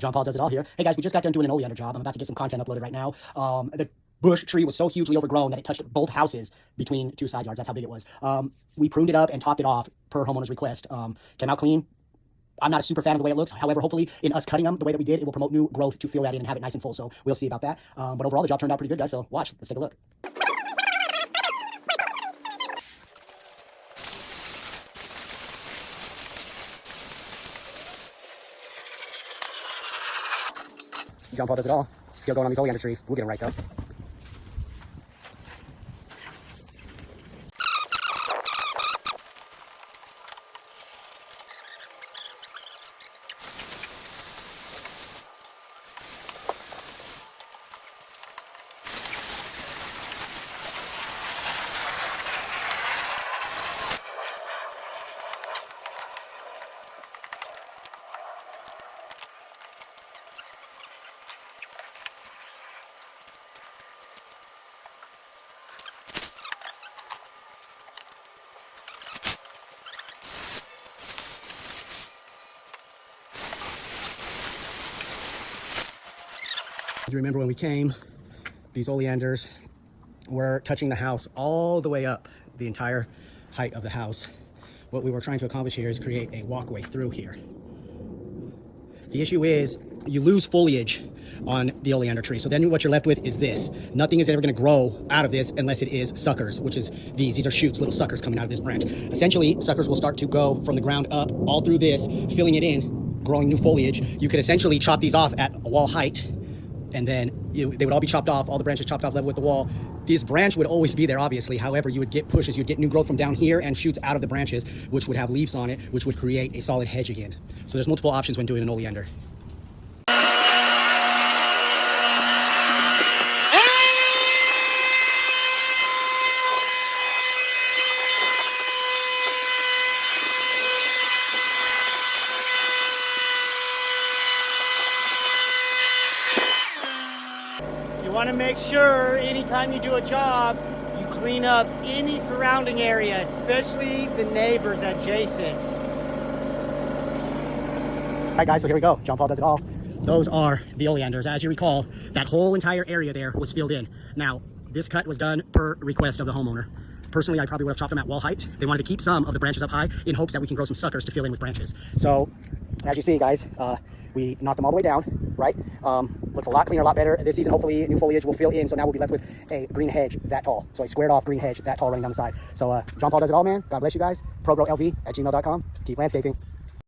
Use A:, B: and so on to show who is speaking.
A: John Paul does it all here. Hey guys, we just got done doing an oleander job. I'm about to get some content uploaded right now. The bush tree was so hugely overgrown that it touched both houses between two side yards. That's how big it was. We pruned it up and topped it off per homeowner's request. Came out clean. I'm not a super fan of the way it looks. However, hopefully in us cutting them the way that we did, it will promote new growth to fill that in and have it nice and full. So we'll see about that. But overall, the job turned out pretty good, guys. So watch. Let's take a look. John Paul does it all. Still going on these oleander trees. We'll get them right though. You remember when we came, these oleanders were touching the house all the way up the entire height of the house. What we were trying to accomplish here is create a walkway through here. The issue is you lose foliage on the oleander tree. So then what you're left with is this. Nothing is ever going to grow out of this unless it is suckers, which is these. These are shoots, little suckers coming out of this branch. Essentially, suckers will start to go from the ground up all through this, filling it in, growing new foliage. You could essentially chop these off at a wall height, and then they would all be chopped off, all the branches chopped off level with the wall. This branch would always be there, obviously. However, you would get pushes, you'd get new growth from down here and shoots out of the branches, which would have leaves on it, which would create a solid hedge again. So there's multiple options when doing an oleander.
B: You want to make sure anytime you do a job, you clean up any surrounding area, especially the neighbors adjacent.
A: All right, guys, so here we go. John Paul does it all. Those are the oleanders. As you recall, that whole entire area there was filled in. Now, this cut was done per request of the homeowner. Personally, I probably would have chopped them at wall height. They wanted to keep some of the branches up high in hopes that we can grow some suckers to fill in with branches. So, as you see, guys, we knocked them all the way down, right? Looks a lot cleaner, a lot better. This season, hopefully, new foliage will fill in, so now we'll be left with a green hedge that tall. So a squared off green hedge that tall running down the side. So John Paul does it all, man. God bless you guys. ProGrowLV@gmail.com. Keep landscaping.